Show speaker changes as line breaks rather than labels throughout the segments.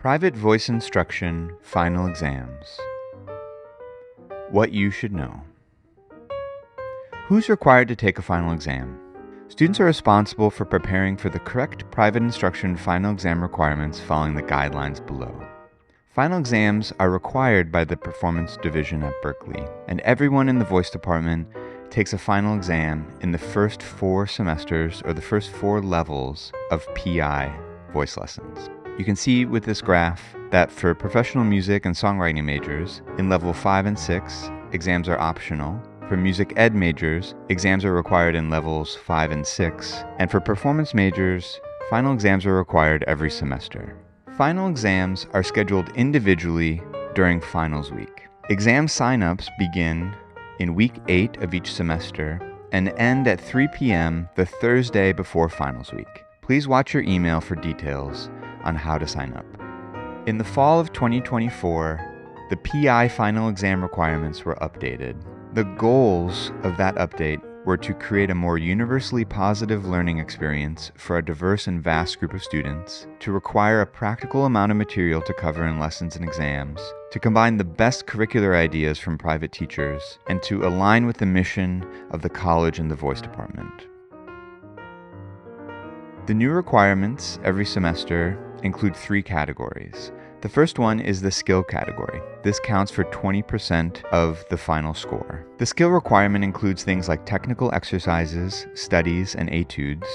Private voice instruction final exams. What you should know. Who's required to take a final exam? Students are responsible for preparing for the correct private instruction final exam requirements following the guidelines below. Final exams are required by the Performance Division at Berkeley, and everyone in the voice department takes a final exam in the first 4 semesters or the first 4 levels of PI voice lessons. You can see with this graph that for professional music and songwriting majors, in level 5 and 6, exams are optional. For music ed majors, exams are required in levels 5 and 6. And for performance majors, final exams are required every semester. Final exams are scheduled individually during finals week. Exam signups begin in week 8 of each semester and end at 3 p.m. the Thursday before finals week. Please watch your email for details on how to sign up. In the fall of 2024, the PI final exam requirements were updated. The goals of that update were to create a more universally positive learning experience for a diverse and vast group of students, to require a practical amount of material to cover in lessons and exams, to combine the best curricular ideas from private teachers, and to align with the mission of the college and the voice department. The new requirements every semester include 3 categories. The first one is the skill category. This counts for 20% of the final score. The skill requirement includes things like technical exercises, studies, and etudes,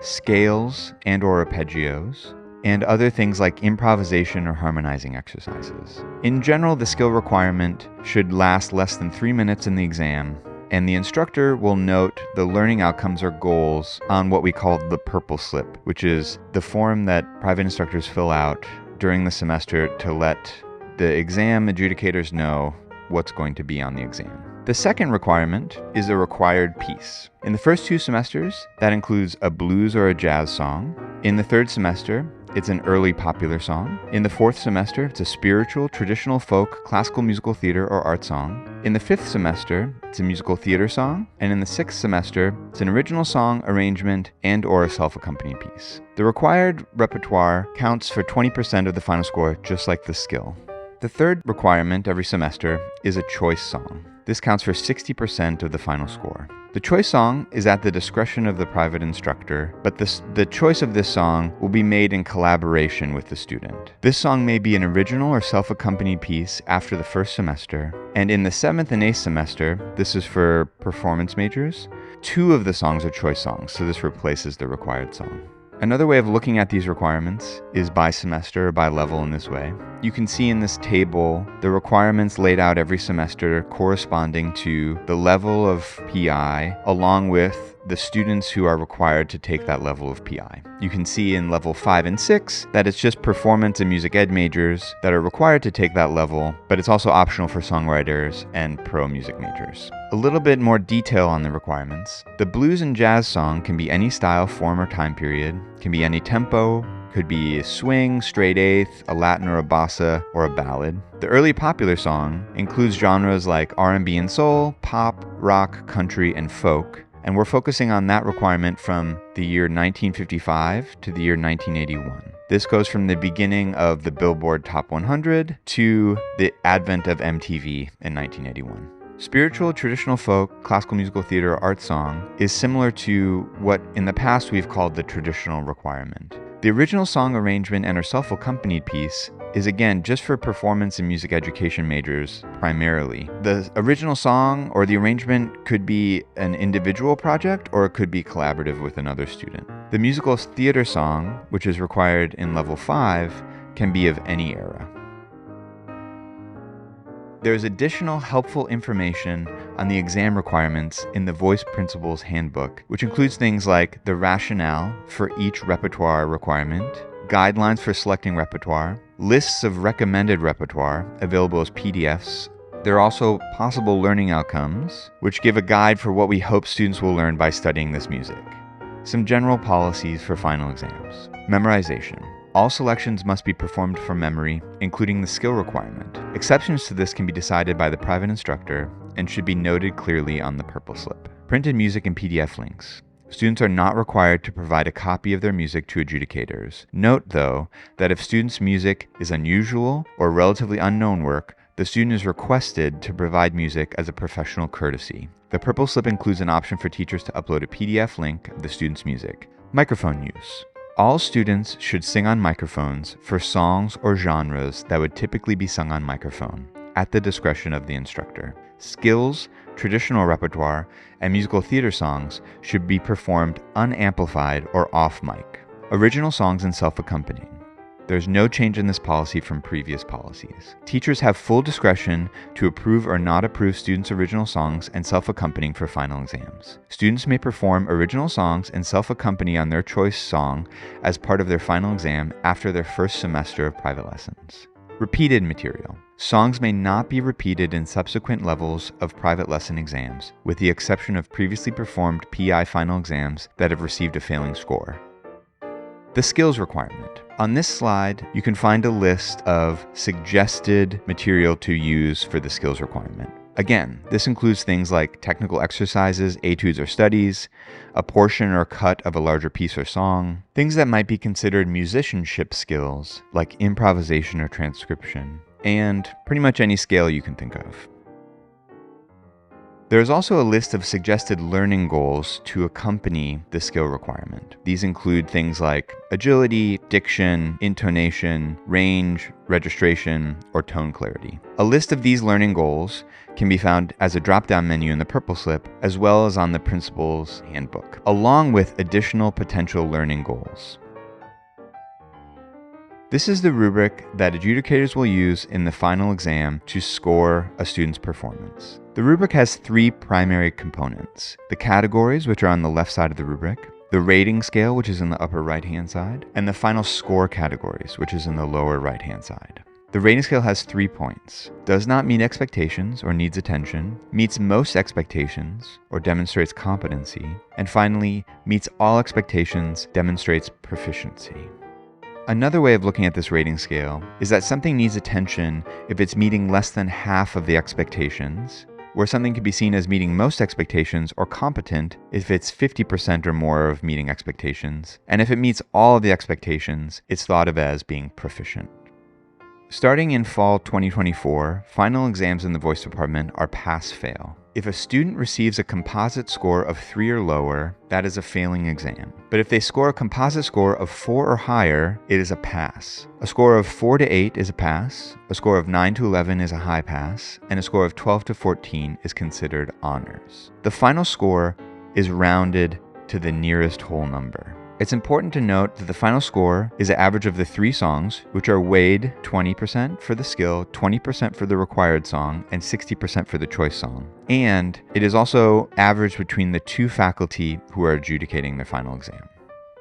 scales and/or arpeggios, and other things like improvisation or harmonizing exercises. In general, the skill requirement should last less than 3 minutes in the exam, and the instructor will note the learning outcomes or goals on what we call the purple slip, which is the form that private instructors fill out during the semester to let the exam adjudicators know what's going to be on the exam. The second requirement is a required piece. In the first 2 semesters, that includes a blues or a jazz song. In the 3rd semester, it's an early popular song. In the 4th semester, it's a spiritual, traditional folk, classical musical theater or art song. In the 5th semester, it's a musical theater song. And in the 6th semester, it's an original song, arrangement, and/or a self-accompanied piece. The required repertoire counts for 20% of the final score, just like the skill. The third requirement every semester is a choice song. This counts for 60% of the final score. The choice song is at the discretion of the private instructor, but the choice of this song will be made in collaboration with the student. This song may be an original or self-accompanied piece after the first semester, and in the 7th and 8th semester, this is for performance majors, 2 of the songs are choice songs, so this replaces the required song. Another way of looking at these requirements is by semester or by level in this way. You can see in this table the requirements laid out every semester corresponding to the level of PI along with the students who are required to take that level of PI. You can see in level 5 and 6 that it's just performance and music ed majors that are required to take that level, but it's also optional for songwriters and pro music majors. A little bit more detail on the requirements. The blues and jazz song can be any style, form, or time period, can be any tempo, could be a swing, straight eighth, a Latin or a bossa, or a ballad. The early popular song includes genres like R&B and soul, pop, rock, country, and folk, and we're focusing on that requirement from the year 1955 to the year 1981. This goes from the beginning of the Billboard Top 100 to the advent of MTV in 1981. Spiritual, traditional folk, classical musical theater, art song is similar to what in the past we've called the traditional requirement. The original song arrangement and or self-accompanied piece is again just for performance and music education majors primarily. The original song or the arrangement could be an individual project or it could be collaborative with another student. The musical theater song, which is required in level 5, can be of any era. There's additional helpful information on the exam requirements in the Voice Principles Handbook, which includes things like the rationale for each repertoire requirement, guidelines for selecting repertoire, lists of recommended repertoire available as PDFs. There are also possible learning outcomes, which give a guide for what we hope students will learn by studying this music. Some general policies for final exams. Memorization. All selections must be performed from memory, including the skill requirement. Exceptions to this can be decided by the private instructor and should be noted clearly on the purple slip. Printed music and PDF links. Students are not required to provide a copy of their music to adjudicators. Note, though, that if students' music is unusual or relatively unknown work, the student is requested to provide music as a professional courtesy. The purple slip includes an option for teachers to upload a PDF link of the student's music. Microphone use. All students should sing on microphones for songs or genres that would typically be sung on microphone, at the discretion of the instructor. Skills, traditional repertoire, and musical theater songs should be performed unamplified or off mic. Original songs and self-accompanying. There's no change in this policy from previous policies. Teachers have full discretion to approve or not approve students' original songs and self-accompanying for final exams. Students may perform original songs and self-accompany on their choice song as part of their final exam after their first semester of private lessons. Repeated material. Songs may not be repeated in subsequent levels of private lesson exams, with the exception of previously performed PI final exams that have received a failing score. The skills requirement. On this slide, you can find a list of suggested material to use for the skills requirement. Again, this includes things like technical exercises, etudes or studies, a portion or cut of a larger piece or song, things that might be considered musicianship skills, like improvisation or transcription, and pretty much any scale you can think of. There is also a list of suggested learning goals to accompany the skill requirement. These include things like agility, diction, intonation, range, registration, or tone clarity. A list of these learning goals can be found as a drop-down menu in the purple slip, as well as on the principal's handbook, along with additional potential learning goals. This is the rubric that adjudicators will use in the final exam to score a student's performance. The rubric has three primary components: the categories, which are on the left side of the rubric, the rating scale, which is in the upper right-hand side, and the final score categories, which is in the lower right-hand side. The rating scale has 3 points: does not meet expectations or needs attention, meets most expectations or demonstrates competency, and finally, meets all expectations, demonstrates proficiency. Another way of looking at this rating scale is that something needs attention if it's meeting less than half of the expectations, where something can be seen as meeting most expectations, or competent if it's 50% or more of meeting expectations, and if it meets all of the expectations, it's thought of as being proficient. Starting in fall 2024, final exams in the voice department are pass-fail. If a student receives a composite score of 3 or lower, that is a failing exam. But if they score a composite score of 4 or higher, it is a pass. A score of 4 to 8 is a pass, a score of 9 to 11 is a high pass, and a score of 12 to 14 is considered honors. The final score is rounded to the nearest whole number. It's important to note that the final score is an average of the 3 songs, which are weighed 20% for the skill, 20% for the required song, and 60% for the choice song. And it is also averaged between the 2 faculty who are adjudicating their final exam.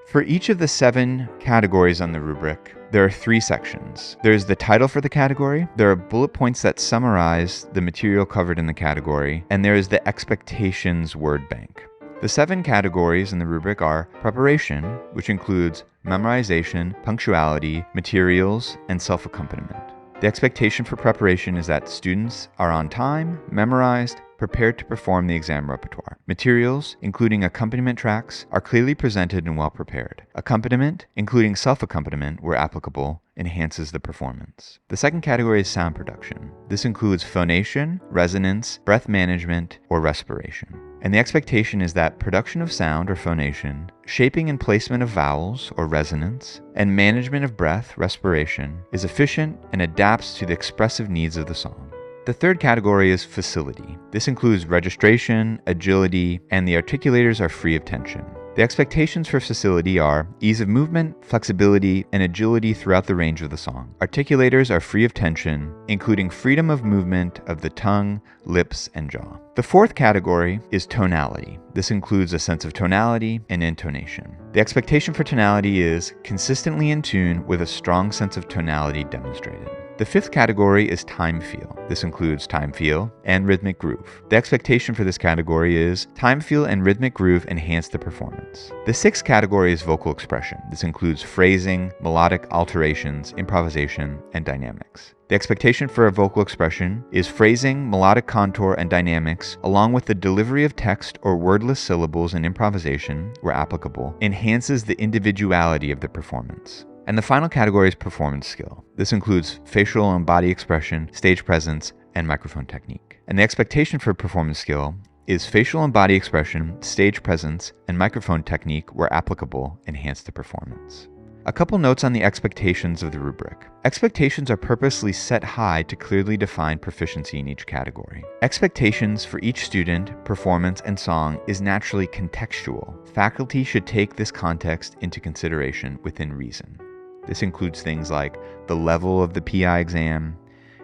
For each of the 7 categories on the rubric, there are 3 sections. There's the title for the category, there are bullet points that summarize the material covered in the category, and there is the expectations word bank. The 7 categories in the rubric are preparation, which includes memorization, punctuality, materials, and self-accompaniment. The expectation for preparation is that students are on time, memorized, prepared to perform the exam repertoire. Materials, including accompaniment tracks, are clearly presented and well prepared. Accompaniment, including self-accompaniment where applicable, enhances the performance. The second category is sound production. This includes phonation, resonance, breath management, or respiration. And the expectation is that production of sound or phonation, shaping and placement of vowels or resonance, and management of breath, respiration, is efficient and adapts to the expressive needs of the song. The third category is facility. This includes registration, agility, and the articulators are free of tension. The expectations for facility are ease of movement, flexibility, and agility throughout the range of the song. Articulators are free of tension, including freedom of movement of the tongue, lips, and jaw. The fourth category is tonality. This includes a sense of tonality and intonation. The expectation for tonality is consistently in tune with a strong sense of tonality demonstrated. The fifth category is time feel. This includes time feel and rhythmic groove. The expectation for this category is time feel and rhythmic groove enhance the performance. The sixth category is vocal expression. This includes phrasing, melodic alterations, improvisation, and dynamics. The The expectation for a vocal expression is phrasing, melodic contour, and dynamics, along with the delivery of text or wordless syllables and improvisation, where applicable, enhances the individuality of the performance. And the final category is performance skill. This includes facial and body expression, stage presence, and microphone technique. And the expectation for performance skill is facial and body expression, stage presence, and microphone technique, where applicable, enhance the performance. A couple notes on the expectations of the rubric. Expectations are purposely set high to clearly define proficiency in each category. Expectations for each student, performance, and song is naturally contextual. Faculty should take this context into consideration within reason. This includes things like the level of the PI exam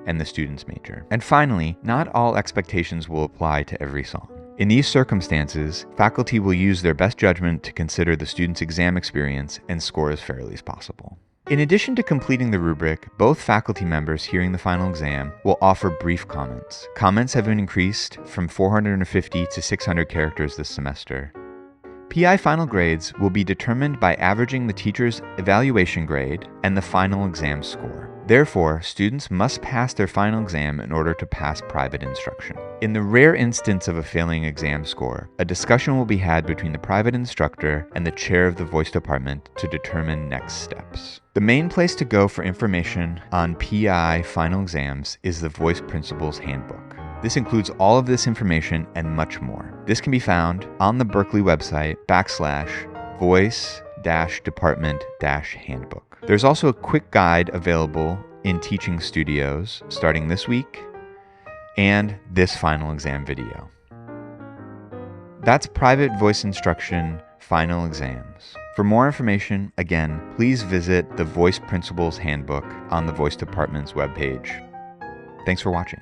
and the student's major. And finally, not all expectations will apply to every song. In these circumstances, faculty will use their best judgment to consider the student's exam experience and score as fairly as possible. In addition to completing the rubric, both faculty members hearing the final exam will offer brief comments. Comments have been increased from 450 to 600 characters this semester. PI final grades will be determined by averaging the teacher's evaluation grade and the final exam score. Therefore, students must pass their final exam in order to pass private instruction. In the rare instance of a failing exam score, a discussion will be had between the private instructor and the chair of the voice department to determine next steps. The main place to go for information on PI final exams is the Voice Principal's Handbook. This includes all of this information and much more. This can be found on the Berkeley website /voice-department-handbook. There's also a quick guide available in Teaching Studios starting this week and this final exam video. That's private voice instruction final exams. For more information, again, please visit the Voice Principal's Handbook on the Voice Department's webpage. Thanks for watching.